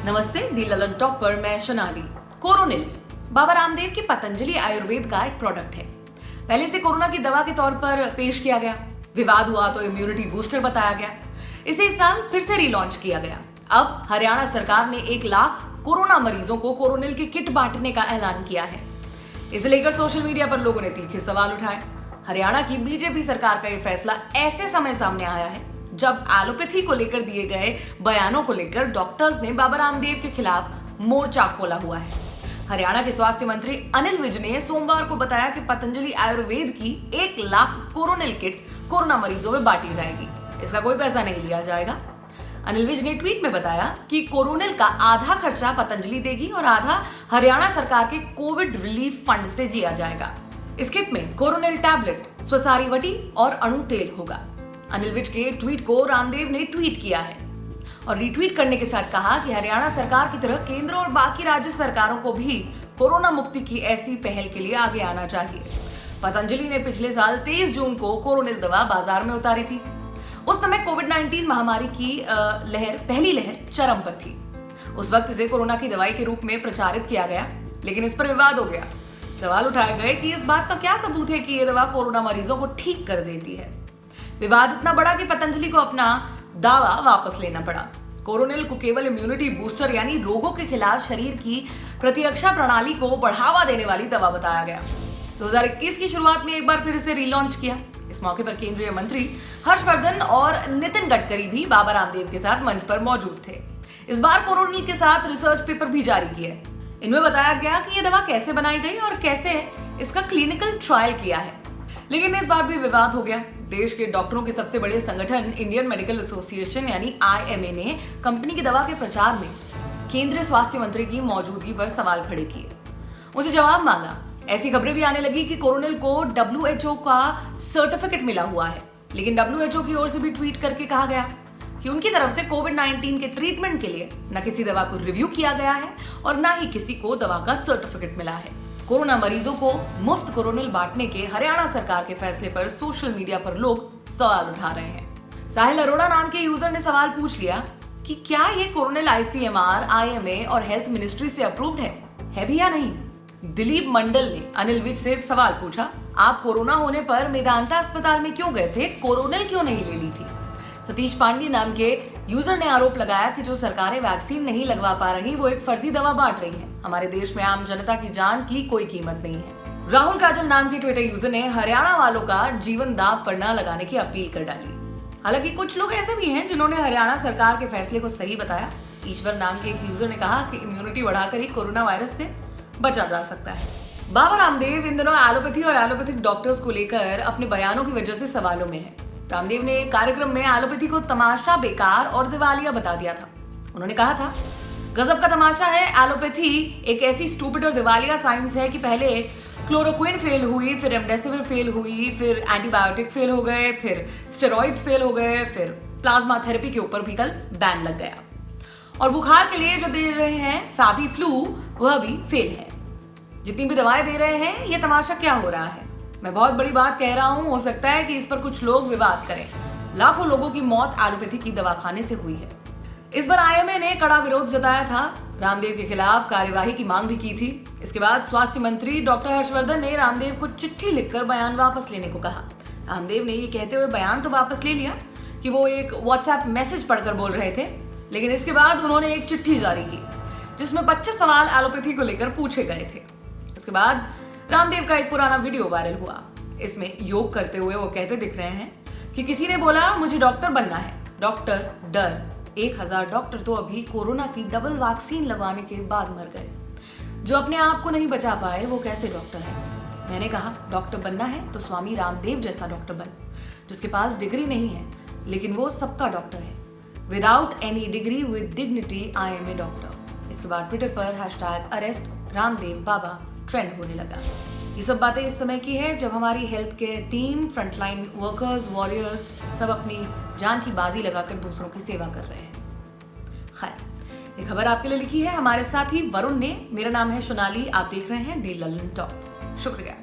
नमस्ते, दी ललन टॉप पर मैं सोनाली। कोरोनिल बाबा रामदेव की पतंजलि आयुर्वेद का एक प्रोडक्ट है। पहले इसे कोरोना की दवा के तौर पर पेश किया गया, विवाद हुआ तो इम्यूनिटी बूस्टर बताया गया। इसे इस साल फिर से रिलॉन्च किया गया। अब हरियाणा सरकार ने 1 लाख कोरोना मरीजों को कोरोनिल की किट बांटने का ऐलान किया है। इसे लेकर सोशल मीडिया पर लोगों ने तीखे सवाल उठाए। हरियाणा की बीजेपी सरकार का यह फैसला ऐसे समय सामने आया है जब एलोपैथी को लेकर दिए गए बयानों को लेकर डॉक्टर्स ने बाबा रामदेव के खिलाफ मोर्चा खोला हुआ है। हरियाणा के स्वास्थ्य मंत्री अनिल विज ने सोमवार को बताया कि पतंजलि आयुर्वेद की 1 लाख कोरोनिल किट कोरोना मरीजों में बांटी जाएगी। इसका कोई पैसा नहीं लिया जाएगा। अनिल विज ने ट्वीट में बताया कि कोरोनिल का आधा खर्चा पतंजलि देगी और आधा हरियाणा सरकार के कोविड रिलीफ फंड से दिया जाएगा। इस किट में कोरोनिल टैबलेट, स्वसारीवटी और अणु तेल होगा। अनिल विज के ट्वीट को रामदेव ने ट्वीट किया है और रीट्वीट करने के साथ कहा कि हरियाणा सरकार की तरह केंद्र और बाकी राज्य सरकारों को भी कोरोना मुक्ति की ऐसी पहल के लिए आगे आना चाहिए। पतंजलि ने पिछले साल 23 जून को कोरोनिल दवा बाजार में उतारी थी। उस समय कोविड-19 महामारी की पहली लहर चरम पर थी। उस वक्त इसे कोरोना की दवाई के रूप में प्रचारित किया गया, लेकिन इस पर विवाद हो गया। सवाल उठाए गए कि इस बात का क्या सबूत है कि यह दवा कोरोना मरीजों को ठीक कर देती है। विवाद इतना बड़ा कि पतंजलि को अपना दावा वापस लेना पड़ा। कोरोनिल को केवल इम्यूनिटी बूस्टर यानी रोगों के खिलाफ शरीर की प्रतिरक्षा प्रणाली को बढ़ावा देने वाली दवा बताया गया। 2021 की शुरुआत में एक बार फिर इसे रिलॉन्च किया। इस मौके पर केंद्रीय मंत्री हर्षवर्धन और नितिन गडकरी भी बाबा रामदेव के साथ मंच पर मौजूद थे। इस बार कोरोनिल के साथ रिसर्च पेपर भी जारी किए। इनमें बताया गया कि यह दवा कैसे बनाई गई और कैसे इसका क्लिनिकल ट्रायल किया है। लेकिन इस बार भी विवाद हो गया। देश के डॉक्टरों के सबसे बड़े संगठन इंडियन मेडिकल एसोसिएशन यानी IMA ने कंपनी की दवा के प्रचार में केंद्रीय स्वास्थ्य मंत्री की मौजूदगी पर सवाल खड़े किए। उनसे जवाब मांगा। ऐसी खबरें भी आने लगी कि कोरोनिल को WHO का सर्टिफिकेट मिला हुआ है, लेकिन WHO की ओर से भी ट्वीट करके कहा गया कि उनकी तरफ से कोविड-19 के ट्रीटमेंट के लिए न किसी दवा को रिव्यू किया गया है और न ही किसी को दवा का सर्टिफिकेट मिला है। कोरोना मरीजों को मुफ्त कोरोनिल बांटने के हरियाणा सरकार के फैसले पर सोशल मीडिया पर लोग सवाल उठा रहे हैं। साहिल अरोड़ा नाम के यूजर ने सवाल पूछ लिया कि क्या ये कोरोनिल ICMR, IMA और हेल्थ मिनिस्ट्री से अप्रूव्ड है भी या नहीं। दिलीप मंडल ने अनिल विज से सवाल पूछा, आप कोरोना होने पर मेदांता अस्पताल में क्यों गए थे, कोरोनिल क्यों नहीं ले ली थी। सतीश पांडे नाम के यूजर ने आरोप लगाया कि जो सरकारें वैक्सीन नहीं लगवा पा रही वो एक फर्जी दवा बांट रही है। हमारे देश में आम जनता की जान की कोई कीमत नहीं है। राहुल काजल नाम के ट्विटर यूजर ने हरियाणा वालों का जीवन दांव पर न लगाने की अपील कर डाली। हालांकि कुछ लोग ऐसे भी हैं जिन्होंने हरियाणा सरकार के फैसले को सही बताया। ईश्वर नाम के एक यूजर ने कहा कि इम्यूनिटी बढ़ाकर ही कोरोना वायरस से बचा जा सकता है। बाबा रामदेव इन दिनों एलोपैथी और एलोपैथिक डॉक्टर्स को लेकर अपने बयानों की वजह से सवालों में है। रामदेव ने कार्यक्रम में एलोपैथी को तमाशा, बेकार और दिवालिया बता दिया था। उन्होंने कहा था, गजब का तमाशा है, एलोपैथी एक ऐसी स्टूपिड और दिवालिया साइंस है कि पहले क्लोरोक्विन फेल हुई, फिर रेमडेसिविर फेल हुई, फिर एंटीबायोटिक फेल हो गए, फिर स्टेरॉइड्स फेल हो गए, फिर प्लाज्मा थेरेपी के ऊपर भी कल बैन लग गया और बुखार के लिए जो दे रहे हैं फैबी फ्लू वह भी फेल है। जितनी भी दवाएं दे रहे हैं ये तमाशा क्या हो रहा है। मैं बहुत बड़ी बात कह रहा हूं, हो सकता है कि इस पर कुछ लोग विवाद करें। लाखों लोगों की मौत एलोपैथी की दवाखाने से हुई है। इस बार IMA ने कड़ा विरोध जताया था, रामदेव के खिलाफ कार्यवाही की मांग भी की थी। इसके बाद स्वास्थ्य मंत्री डॉक्टर हर्षवर्धन ने रामदेव को चिट्ठी लिखकर बयान वापस लेने को कहा। रामदेव ने ये कहते हुए बयान तो वापस ले लिया कि वो एक WhatsApp मैसेज पढ़कर बोल रहे थे, लेकिन इसके बाद उन्होंने एक चिट्ठी जारी की जिसमें 25 सवाल एलोपैथी को लेकर पूछे गए थे। इसके बाद रामदेव का एक पुराना वीडियो वायरल हुआ। इसमें योग करते हुए वो कहते दिख रहे हैं कि किसी ने बोला मुझे डॉक्टर बनना है, डॉक्टर डर। 1000 डॉक्टर तो अभी कोरोना की डबल वैक्सीन लगवाने के बाद मर गए। जो अपने आप को नहीं बचा पाए वो कैसे डॉक्टर है। मैंने कहा डॉक्टर बनना है तो स्वामी रामदेव जैसा डॉक्टर बन, जिसके पास डिग्री नहीं है लेकिन वो सबका डॉक्टर है। Without any degree with dignity I am a doctor. इसके बाद ट्विटर पर #अरेस्ट रामदेव बाबा ट्रेंड होने लगा। ये सब बातें इस समय की है जब हमारी health care team, frontline workers, warriors सब अपनी जान की बाजी लगाकर दूसरों की सेवा कर रहे हैं। खैर, ये खबर आपके लिए लिखी है हमारे साथी वरुण ने। मेरा नाम है सोनाली, आप देख रहे हैं दी ललन टॉप। शुक्रिया।